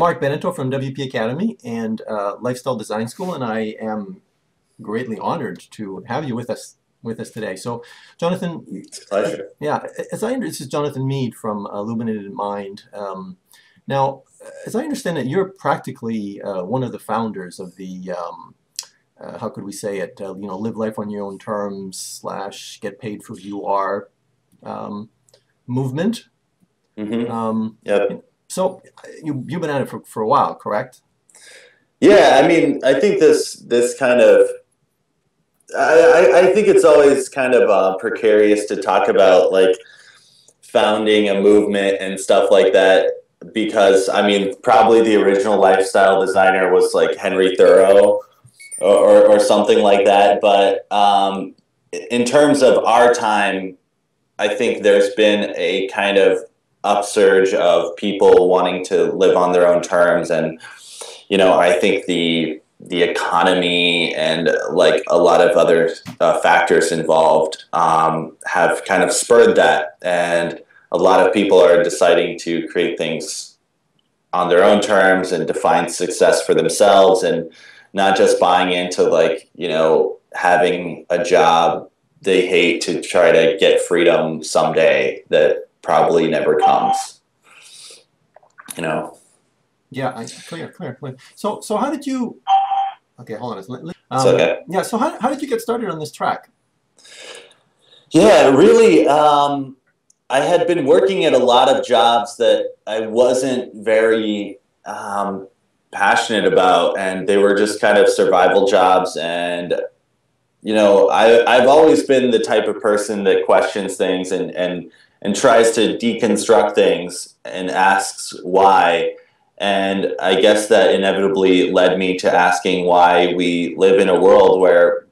Mark Beneto from WP Academy and Lifestyle Design School, and I am greatly honored to have you with us today. So, Jonathan, It's a pleasure. yeah, as I understand, this is Jonathan Mead from Illuminated Mind. Now, as I understand it, you're practically one of the founders of the how could we say it? Live life on your own terms slash get paid for who you are um, movement. hmm Um, Yep. so you've been at it for a while, correct? Yeah, I mean, I think this kind of I think it's always kind of precarious to talk about like founding a movement and stuff like that because I mean, probably the original lifestyle designer was like Henry Thoreau or something like that. But in terms of our time, I think there's been a kind of upsurge of people wanting to live on their own terms, and I think the economy and like a lot of other factors involved have kind of spurred that, and a lot of people are deciding to create things on their own terms and define success for themselves, and not just buying into like having a job they hate to try to get freedom someday that probably never comes. You know, Yeah, clear. So how did you? Okay, hold on. it's okay. Yeah. So how did you get started on this track? Yeah, really. I had been working at a lot of jobs that I wasn't very passionate about, and they were just kind of survival jobs. And I've always been the type of person that questions things and tries to deconstruct things and asks why. And I guess that inevitably led me to asking why we live in a world where,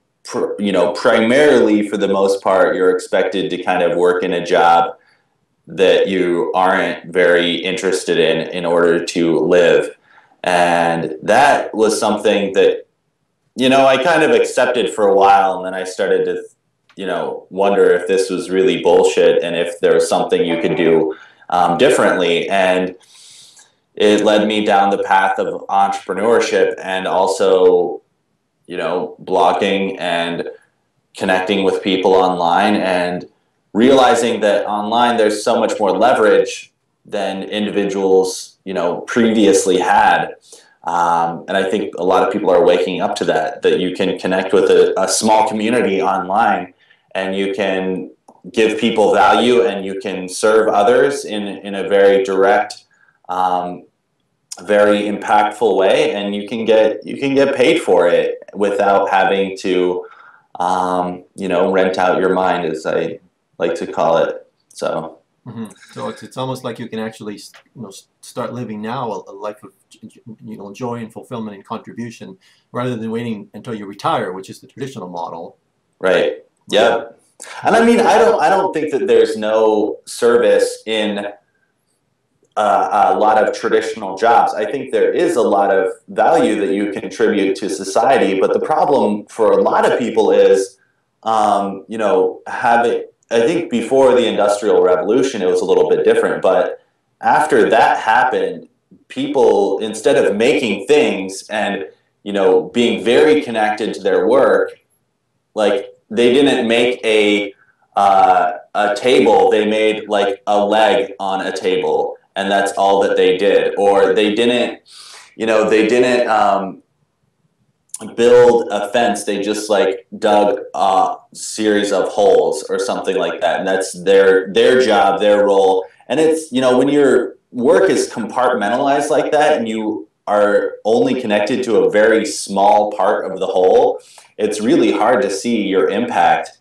primarily for the most part, you're expected to kind of work in a job that you aren't very interested in order to live. And that was something that I kind of accepted for a while, and then I started to, wonder if this was really bullshit and if there was something you could do differently. And it led me down the path of entrepreneurship and also, blogging and connecting with people online and realizing that online there's so much more leverage than individuals, previously had. And I think a lot of people are waking up to that you can connect with a small community online and you can give people value and you can serve others in a very direct, very impactful way, and you can get paid for it without having to, rent out your mind, as I like to call it. So. So it's almost like you can actually start living now a life of joy and fulfillment and contribution rather than waiting until you retire, which is the traditional model. Right. Yeah. And I mean, I don't think that there's no service in a lot of traditional jobs. I think there is a lot of value that you contribute to society, but the problem for a lot of people is, having. I think before the Industrial Revolution, it was a little bit different, but after that happened, people, instead of making things and, being very connected to their work, like they didn't make a table, they made like a leg on a table, and that's all that they did. Or they didn't build a fence, they just like dug a series of holes or something like that, and that's their job, their role. And it's, when your work is compartmentalized like that and you are only connected to a very small part of the whole, it's really hard to see your impact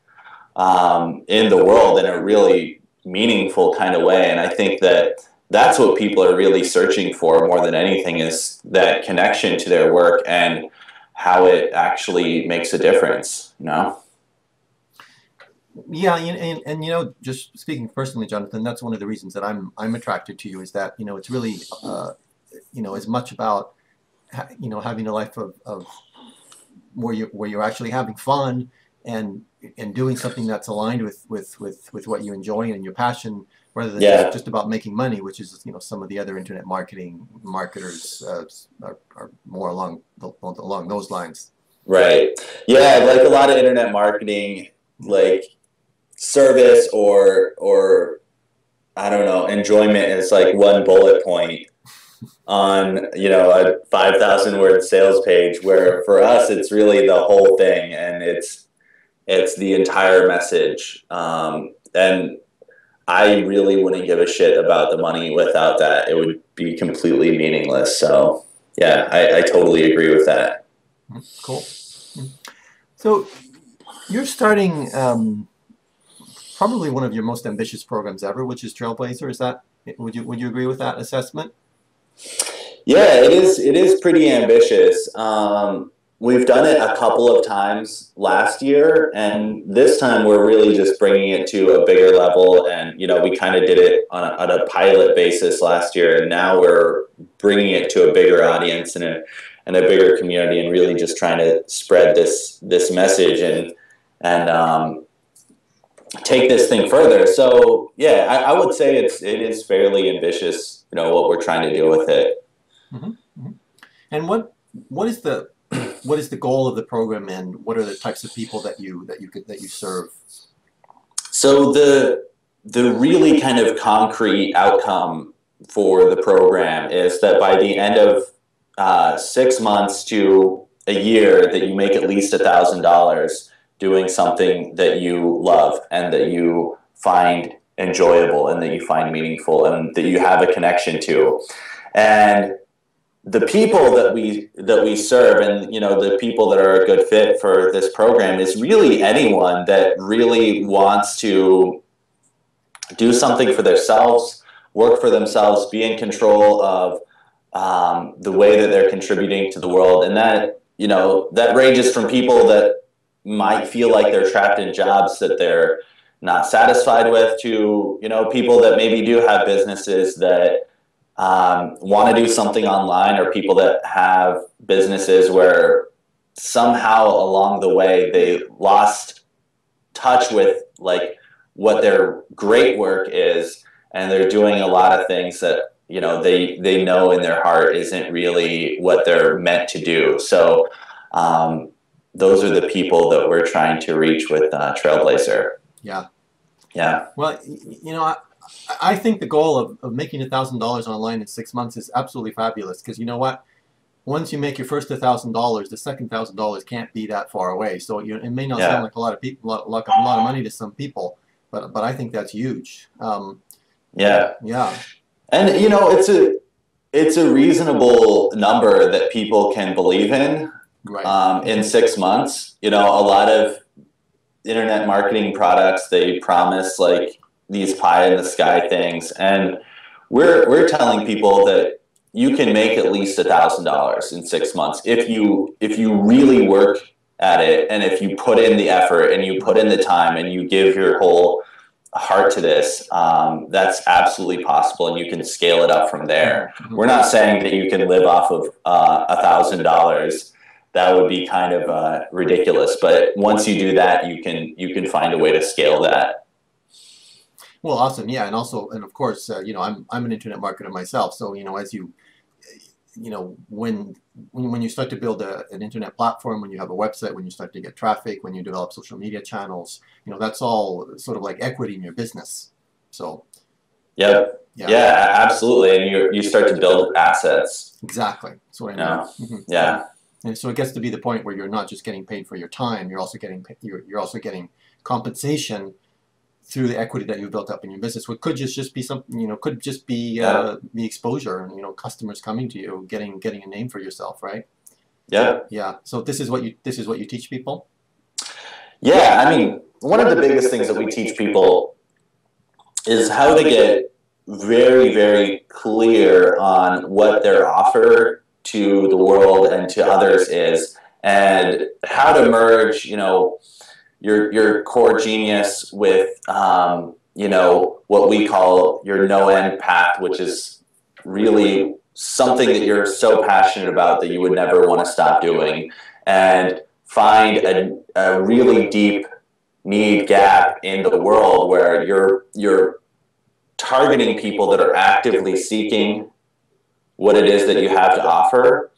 in the world in a really meaningful kind of way. And I think that that's what people are really searching for more than anything, is that connection to their work and how it actually makes a difference. Yeah, just speaking personally, Jonathan, that's one of the reasons that I'm attracted to you, is that it's really as much about having a life of where you're actually having fun and doing something that's aligned with what you enjoy and your passion, rather than Yeah. just about making money, which is, some of the other internet marketing marketers are more along those lines. Right. Yeah, like a lot of internet marketing, like service or I don't know, enjoyment is like one bullet point on, a 5,000 word sales page, where for us it's really the whole thing, and it's the entire message. And I really wouldn't give a shit about the money without that. It would be completely meaningless. So yeah, I totally agree with that. Cool. So you're starting probably one of your most ambitious programs ever, which is Trailblazer. Would you agree with that assessment? Yeah, it is pretty ambitious. We've done it a couple of times last year, and this time we're really just bringing it to a bigger level. And we kind of did it on a pilot basis last year, and now we're bringing it to a bigger audience and a bigger community, and really just trying to spread this message and take this thing further. So yeah, I would say it is fairly ambitious. What we're trying to do with it. Mm-hmm. Mm-hmm. And what is the goal of the program, and what are the types of people that you serve? So the really kind of concrete outcome for the program is that by the end of 6 months to a year, that you make at least $1,000 doing something that you love and that you find enjoyable and that you find meaningful and that you have a connection to. And the people that we serve, and the people that are a good fit for this program, is really anyone that really wants to do something for themselves, work for themselves, be in control of the way that they're contributing to the world. And that ranges from people that might feel like they're trapped in jobs that they're not satisfied with, to people that maybe do have businesses that want to do something online, or people that have businesses where somehow along the way they lost touch with like what their great work is, and they're doing a lot of things that they know in their heart isn't really what they're meant to do. So those are the people that we're trying to reach with Trailblazer. Yeah. Yeah. Well, I think the goal of making $1,000 online in 6 months is absolutely fabulous, because you know what? Once you make your first $1,000, the second $1,000 can't be that far away. So it may not sound like a lot of people, like a lot of money to some people, but I think that's huge. Yeah. Yeah. And it's a reasonable number that people can believe in. Right. In 6 months. A lot of internet marketing products, they promise like these pie in the sky things, and we're telling people that you can make at least $1,000 in 6 months if you really work at it, and if you put in the effort and you put in the time and you give your whole heart to this. That's absolutely possible, and you can scale it up from there. We're not saying that you can live off of $1,000. That would be kind of ridiculous. But once you do that, you can find a way to scale that. Well, awesome. Yeah, and of course, I'm an internet marketer myself. So as when you start to build an internet platform, when you have a website, when you start to get traffic, when you develop social media channels, that's all sort of like equity in your business. So. Yep. Yeah, absolutely. And you start to build assets. Exactly. That's what I mean. Mm-hmm. Yeah. And so it gets to be the point where you're not just getting paid for your time, you're also getting compensation through the equity that you've built up in your business. What could just be something, could just be the exposure and customers coming to you, getting a name for yourself, right? Yeah. Yeah. So this is what you teach people? Yeah, I mean, one of the biggest things that we teach people is how to get very, very clear on what their offer to the world and to others is, and how to merge, your core genius with, what we call your no-end path, which is really something that you're so passionate about that you would never want to stop doing, and find a really deep need gap in the world where you're targeting people that are actively seeking what it is that you have to offer,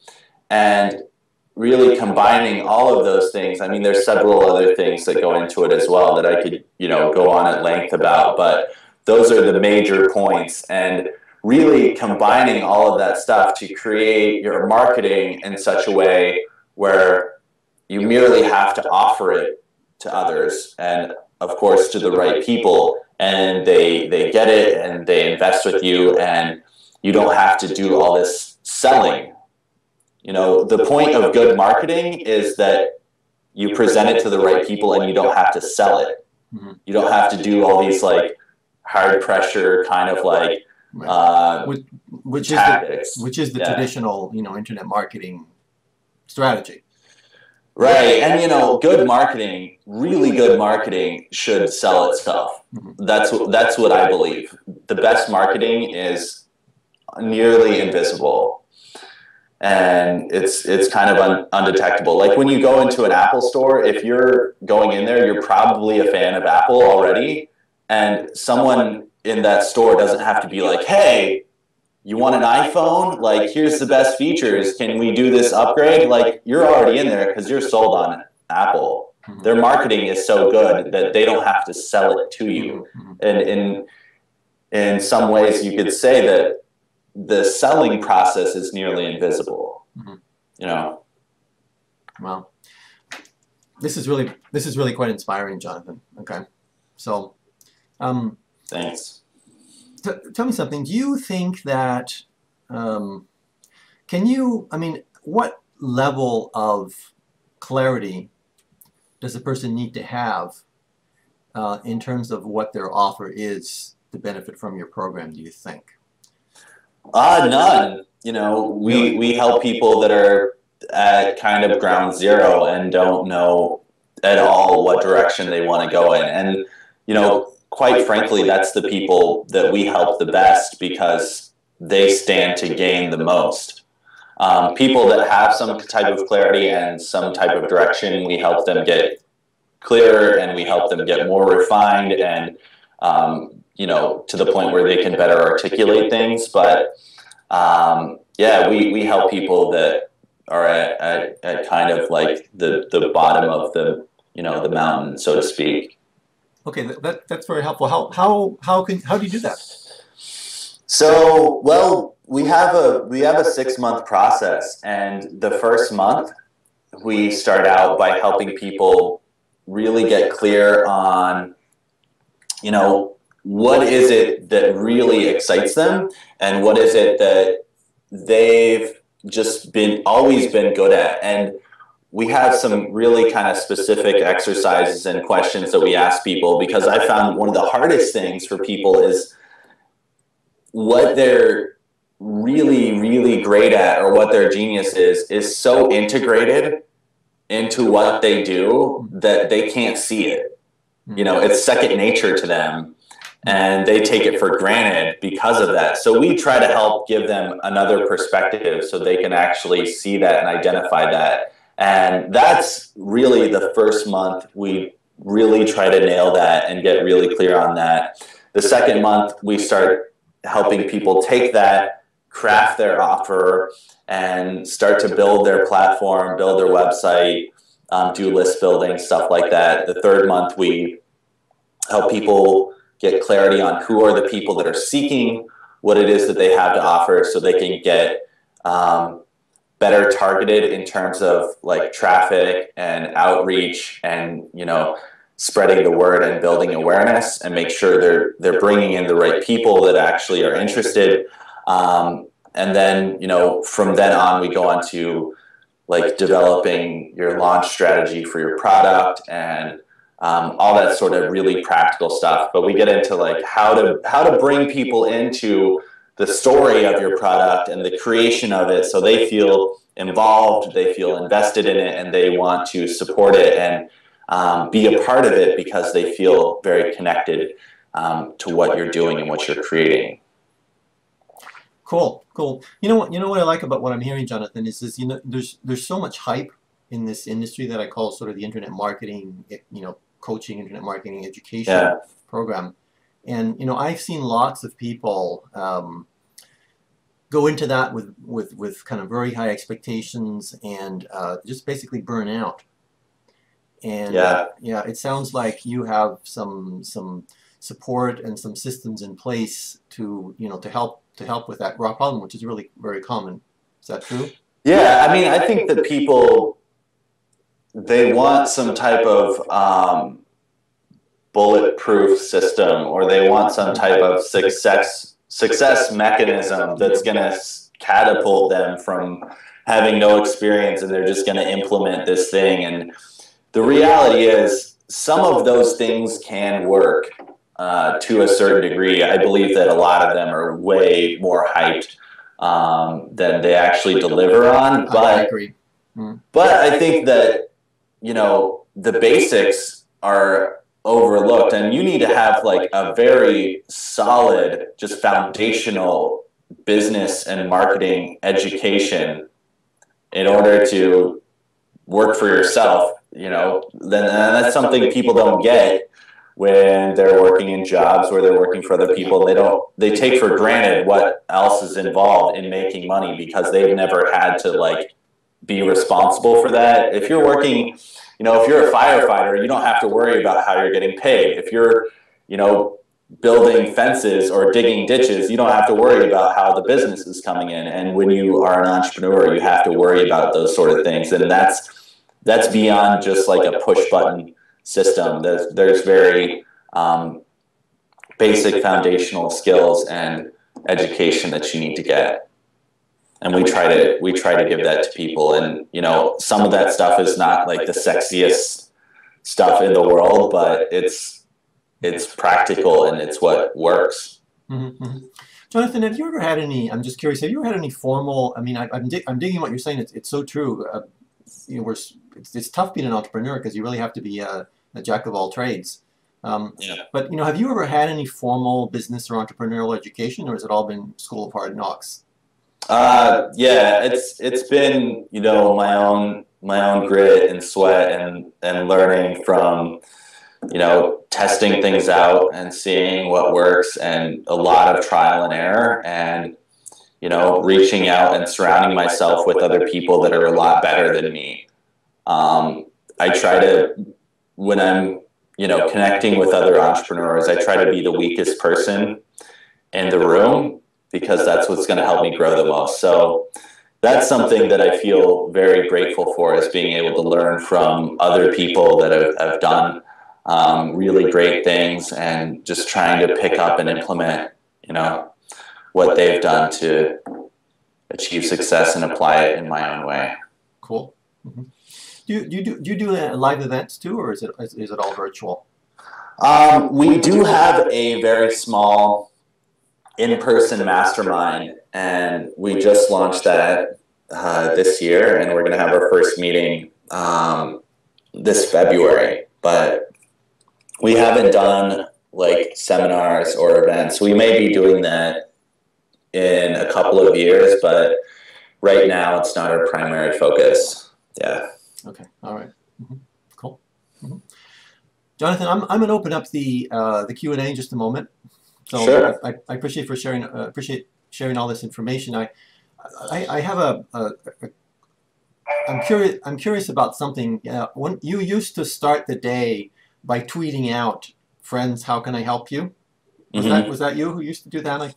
and really combining all of those things. I mean, there's several other things that go into it as well that I could, go on at length about, but those are the major points. And really combining all of that stuff to create your marketing in such a way where you merely have to offer it to others, and of course to the right people, and they get it and they invest with you, and you don't have to do all this selling. The point of good marketing is that you present it to the right people and you don't have to sell it. Mm-hmm. You don't have to do all these like hard pressure kind of like tactics. Which is the traditional, internet marketing strategy. Right. And good marketing, really good marketing should sell itself. Mm-hmm. That's what I believe. The best marketing is nearly invisible. And it's kind of undetectable. Like when you go into an Apple store, if you're going in there, you're probably a fan of Apple already. And someone in that store doesn't have to be like, hey, you want an iPhone? Like, here's the best features. Can we do this upgrade? Like, you're already in there because you're sold on Apple. Mm-hmm. Their marketing is so good that they don't have to sell it to you. Mm-hmm. And in some ways, you could say that the selling process is nearly invisible. Mm-hmm. Well, this is really quite inspiring, Jonathan. Okay, so thanks. Tell me something. Do you think that what level of clarity does a person need to have in terms of what their offer is to benefit from your program, do you think? None. We help people that are at kind of ground zero and don't know at all what direction they want to go in. And, quite frankly, that's the people that we help the best because they stand to gain the most. People that have some type of clarity and some type of direction, we help them get clearer and we help them get more refined and, to the point where they can better articulate things. But we help people that are at kind of like the bottom of the mountain, so to speak. Okay, that's very helpful. How do you do that? So, well, we have a 6-month process, and the first month we start out by helping people really get clear on, what is it that really excites them, and what is it that they've just always been good at. And we have some really kind of specific exercises and questions that we ask people, because I found one of the hardest things for people is what they're really, really great at, or what their genius is so integrated into what they do that they can't see it. It's second nature to them, and they take it for granted because of that. So we try to help give them another perspective so they can actually see that and identify that. And that's really the first month. We really try to nail that and get really clear on that. The second month, we start helping people take that, craft their offer, and start to build their platform, build their website, do list building, stuff like that. The third month, we help people get clarity on who are the people that are seeking what it is that they have to offer, so they can get better targeted in terms of like traffic and outreach and, spreading the word and building awareness, and make sure they're bringing in the right people that actually are interested. And then, from then on, we go on to like developing your launch strategy for your product and all that sort of really practical stuff. But we get into like how to bring people into the story of your product and the creation of it, so they feel involved, they feel invested in it, and they want to support it and be a part of it because they feel very connected to what you're doing and what you're creating. Cool. You know what I like about what I'm hearing, Jonathan, is there's so much hype in this industry that I call sort of the internet marketing, coaching, internet marketing education program. And I've seen lots of people go into that with kind of very high expectations and just basically burn out. And Yeah. yeah, it sounds like you have some support and some systems in place to to help with that raw problem, which is really very common. Is that true? Yeah, I mean, I think that people, they want some type of bulletproof system, or they want some type of success mechanism that's going to catapult them from having no experience, and they're just going to implement this thing. And the reality is, some of those things can work to a certain degree. I believe that a lot of them are way more hyped than they actually deliver on. I agree. But I think that, you know, the basics are overlooked, and you need to have like a very solid, just foundational business and marketing education in order to work for yourself. You know, then that's something people don't get when they're working in jobs where they're working for other people. They take for granted what else is involved in making money because they've never had to like be responsible for that. If you're working, you know, if you're a firefighter, you don't have to worry about how you're getting paid. If you're, you know, building fences or digging ditches, you don't have to worry about how the business is coming in. And when you are an entrepreneur, you have to worry about those sort of things. And that's beyond just like a push button system. There's very basic foundational skills and education that you need to get. And we try to give that to people. And, you know, some of that stuff is not like the sexiest stuff in the world, but it's practical and it's what works. Mm-hmm, mm-hmm. Jonathan, have you ever had any, I'm just curious, have you ever had any formal, I mean, I'm digging what you're saying, it's so true. It's tough being an entrepreneur because you really have to be a jack of all trades. Yeah. But, have you ever had any formal business or entrepreneurial education, or has it all been school of hard knocks? Yeah, it's been, you know, my own grit and sweat and learning from, you know, testing things out and seeing what works, and a lot of trial and error, and, you know, reaching out and surrounding myself with other people that are a lot better than me. I try to, when I'm, you know, connecting with other entrepreneurs, I try to be the weakest person in the room, because that's what's going to help me grow the most. So that's something that I feel very grateful for, is being able to learn from other people that have done really great things, and just trying to pick up and implement, you know, what they've done to achieve success and apply it in my own way. Cool. Mm-hmm. Do you do live events too, or is it all virtual? We do have a very small in-person mastermind, and we just launched that this year, and we're going to have our first meeting this February. But we haven't done like seminars or events. We may be doing that in a couple of years, but right now it's not our primary focus. Yeah. Okay. All right. Mm-hmm. Cool. Mm-hmm. Jonathan, I'm going to open up the Q&A in just a moment. So sure. I appreciate sharing all this information. I have I'm curious about something. When you used to start the day by tweeting out, "Friends, how can I help you?" Was that you who used to do that?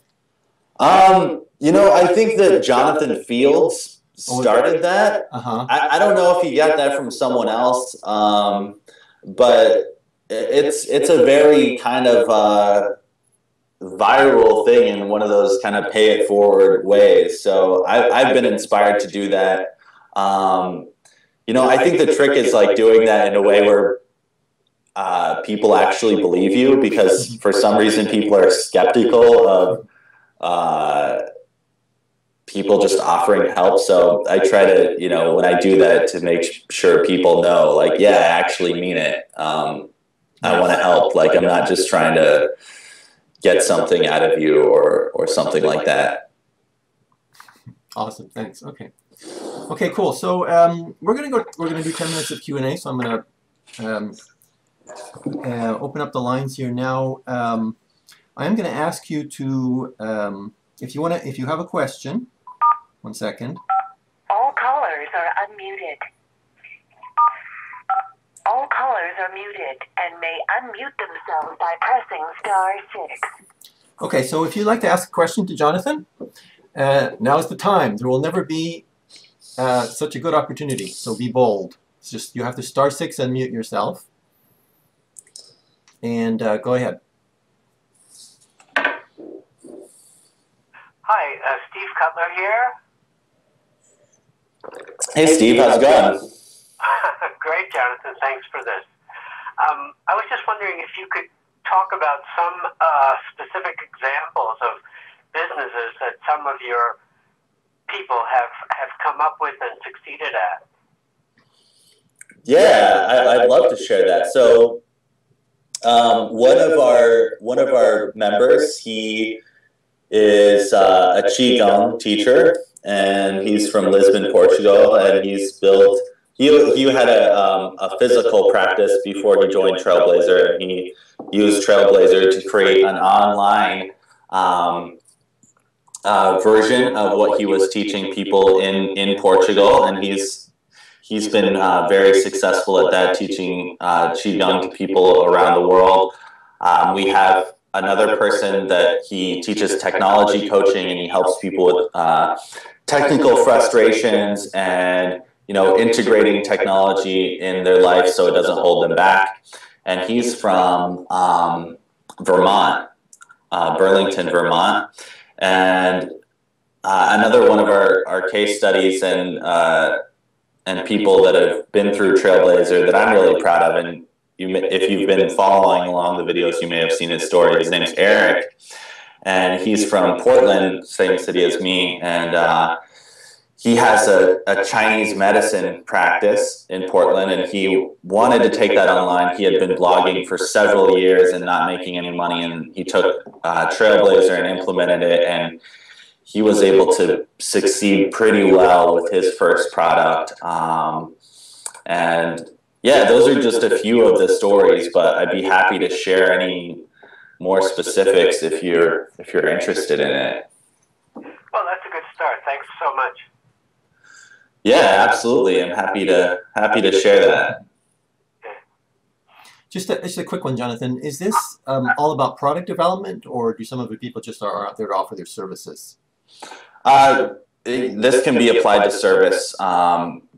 You know, I think that Jonathan Fields started that. I don't know if he got that from someone else, but it's a very kind of viral thing in one of those kind of pay it forward ways. So I've been inspired to do that. You know, I think the trick is like doing that in a way where people actually believe you, because for some reason people are skeptical of people just offering help. So I try to, you know, when I do that, to make sure people know, like, yeah, I actually mean it. I want to help. Like, I'm not just trying to get something out of you or something like that. Awesome. Thanks. Okay. Okay, cool. So we're gonna do 10 minutes of Q&A. So I'm gonna open up the lines here now. I am going to ask you to, if you have a question, one second. All callers are unmuted. All callers are muted and may unmute themselves by pressing *6. Okay, so if you'd like to ask a question to Jonathan, now's the time. There will never be such a good opportunity, so be bold. It's just you have to *6 and mute yourself. And go ahead. Hi, Steve Cutler here. Hey Steve, how's it going? Great, Jonathan. Thanks for this. I was just wondering if you could talk about some specific examples of businesses that some of your people have come up with and succeeded at. Yeah, I'd love to share that. So one of our members, he is a Qigong teacher, and he's from Lisbon, Portugal, and he's built. He had a physical practice before he joined Trailblazer, and he used Trailblazer to create an online version of what he was teaching people in Portugal, and he's been very successful at that, teaching Qigong to people around the world. We have another person that he teaches technology coaching, and he helps people with technical frustrations and integrating technology in their life so it doesn't hold them back. And he's from Vermont, Burlington, Vermont. And another one of our case studies and people that have been through Trailblazer that I'm really proud of, and if you've been following along the videos, you may have seen his story. His name's Eric, and he's from Portland, same city as me, and he has a Chinese medicine practice in Portland, and he wanted to take that online. He had been blogging for several years and not making any money, and he took Trailblazer and implemented it, and he was able to succeed pretty well with his first product. And yeah, those are just a few of the stories, but I'd be happy to share any more specifics if you're interested in it. Well, that's a good start. Thanks so much. Yeah, absolutely. I'm happy to share that. Just a quick one, Jonathan. Is this all about product development, or do some of the people just are out there to offer their services? This can be applied to service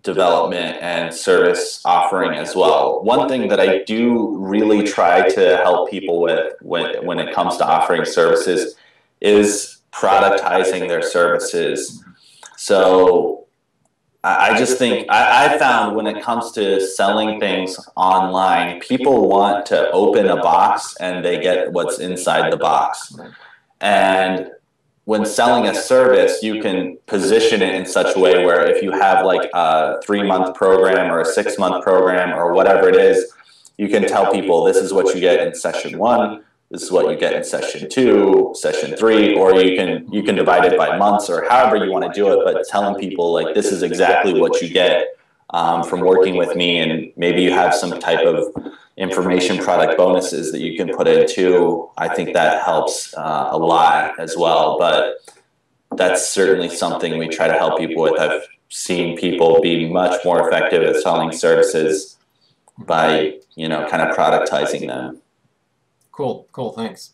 development and service offering as well. One thing that I do really try to help people with when it comes to offering services is productizing their services. So I just think I found when it comes to selling things online, people want to open a box and they get what's inside the box. And when selling a service, you can position it in such a way where if you have like a 3-month program or a 6-month program or whatever it is, you can tell people this is what you get in session 1, this is what you get in session 2, session 3, or you can divide it by months or however you want to do it, but telling people like this is exactly what you get from working with me, and maybe you have some type of information product bonuses that you can put in too. I think that helps a lot as well, but that's certainly something we try to help people with. I've seen people be much more effective at selling services by, kind of productizing them. Cool, thanks.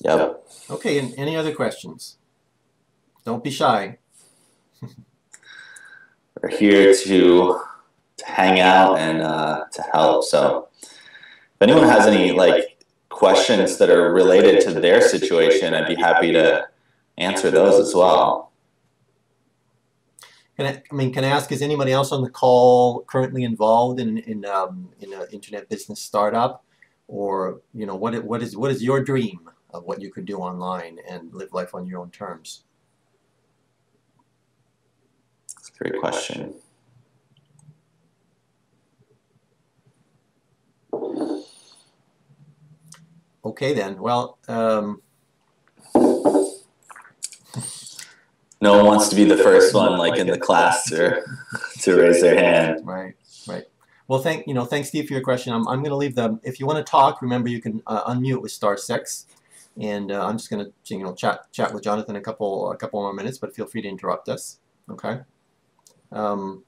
Yep. Okay, and any other questions? Don't be shy. We're here to hang out and to help. So if anyone has any questions that are related to their situation, I'd be happy to answer those as well. Can I ask, is anybody else on the call currently involved in an internet business startup, or what is your dream of what you could do online and live life on your own terms? That's a great question. Okay then. Well, no one wants to be the first one, like in the class, to raise their hand. Right. Well, thanks, Steve, for your question. I'm going to leave them. If you want to talk, remember you can unmute with *6, and I'm just going to chat with Jonathan a couple more minutes. But feel free to interrupt us. Okay. I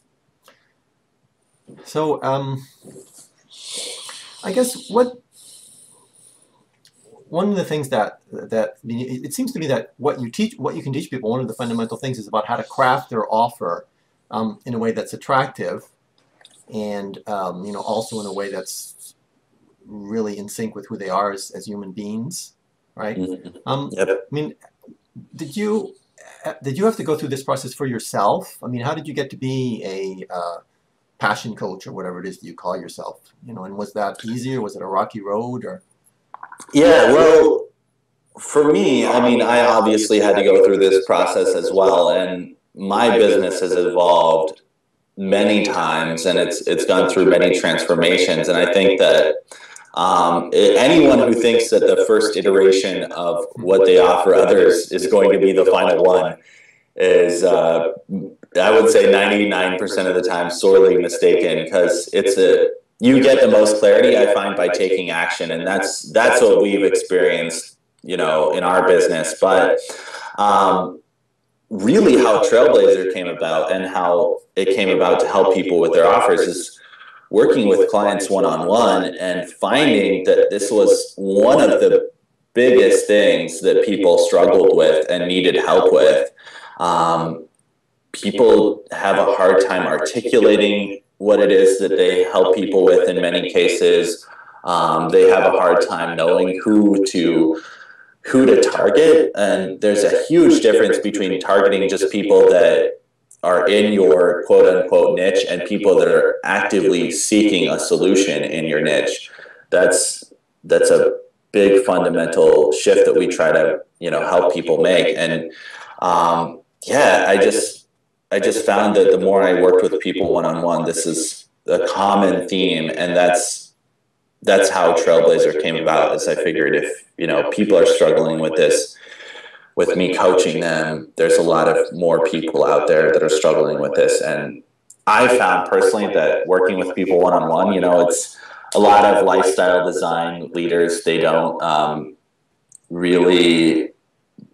guess one of the things that it seems to me that what you can teach people, one of the fundamental things is about how to craft their offer in a way that's attractive, and also in a way that's really in sync with who they are as human beings, right? Yep. I mean, did you have to go through this process for yourself? I mean, how did you get to be a passion coach, or whatever it is that you call yourself? And was that easy, or was it a rocky road, or? Yeah, well, for me, I mean, I obviously had to go through this process as well, and my business has evolved many times, and it's gone through many transformations. And I think that anyone who thinks that the first iteration of what they offer others is going to be the final one is, I would say, 99% of the time sorely mistaken, because you get the most clarity, I find, by taking action, and that's what we've experienced, in our business. But really, how Trailblazer came about and how it came about to help people with their offers is working with clients one-on-one and finding that this was one of the biggest things that people struggled with and needed help with. People have a hard time articulating what it is that they help people with in many cases. They have a hard time knowing who to target, and there's a huge difference between targeting just people that are in your quote-unquote niche and people that are actively seeking a solution in your niche. That's a big fundamental shift that we try to help people make. And I just found that the more I worked with people one-on-one, this is a common theme, and that's how Trailblazer came about. As I figured, if people are struggling with this, with me coaching them, there's a lot of more people out there that are struggling with this. And I found personally that working with people one-on-one, it's a lot of lifestyle design leaders. They don't really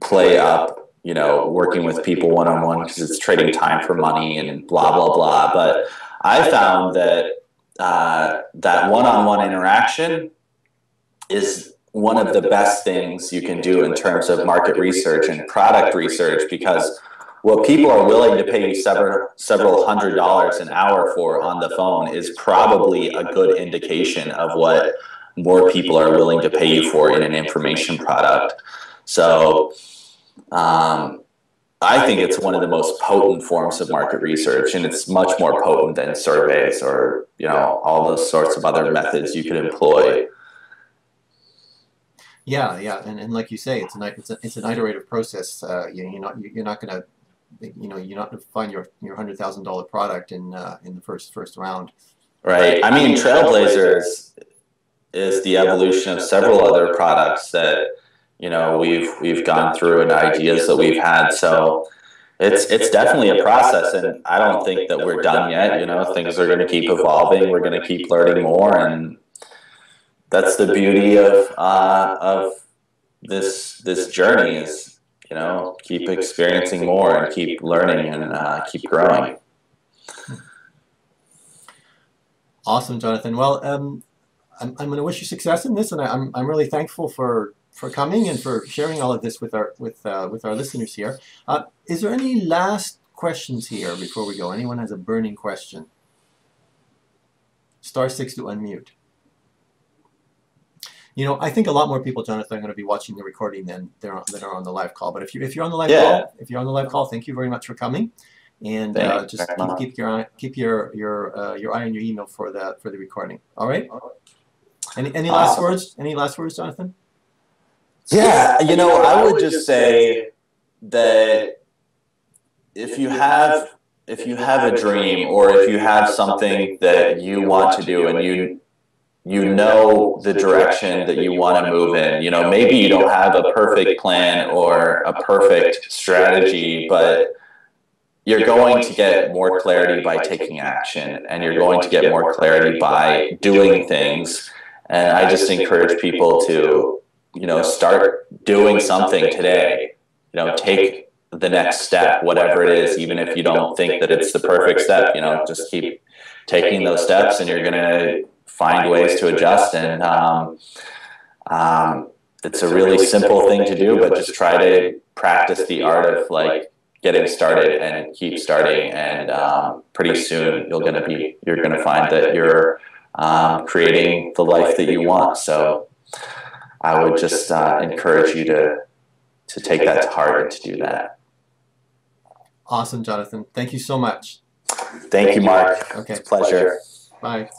play up working with people one-on-one, because it's trading time for money and blah, blah, blah. But I found that that one-on-one interaction is one of the best things you can do in terms of market research and product research, because what people are willing to pay you several $100s an hour for on the phone is probably a good indication of what more people are willing to pay you for in an information product. So I think it's one of the most potent forms of market research, and it's much more potent than surveys or all those sorts of other methods you could employ. Yeah, and like you say, it's an iterative process. You're not going to find your $100,000 product in the first round. Right. I mean, Trailblazer is the evolution of several other products that we've gone through, and ideas that we've had. So it's definitely a process, and I don't think that we're done yet. Things are going to keep evolving. We're going to keep learning more, and that's the beauty of this journey is, keep experiencing more and keep learning and keep growing. Awesome, Jonathan. Well, I'm going to wish you success in this, and I'm really thankful for coming and for sharing all of this with our listeners here. Is there any last questions here before we go? Anyone has a burning question? *6 to unmute. I think a lot more people, Jonathan, are going to be watching the recording than are on the live call. But if you're on the live call, thank you very much for coming, and just keep your eye on your email for the recording. All right. Any last words? Any last words, Jonathan? Yeah, I would just say that if you have a dream, or if you have something that you want to do, and you know the direction that you want to move in, maybe you don't have a perfect plan or a perfect strategy, but you're going to get more clarity by taking action, and you're going to get more clarity by doing things. And I just encourage people to, start doing something today. Take the next step, whatever it is, even if you don't think that it's the perfect step. Just keep taking those steps, and you're going to find ways to adjust. And it's a really simple thing to do, but just try to practice the art of like getting started and keep starting. And pretty soon you're going to find that you're creating the life that you want. So I would just encourage you to take that to heart and to do that. Awesome, Jonathan. Thank you so much. Thank you, Mark. Okay. It's a pleasure. Bye.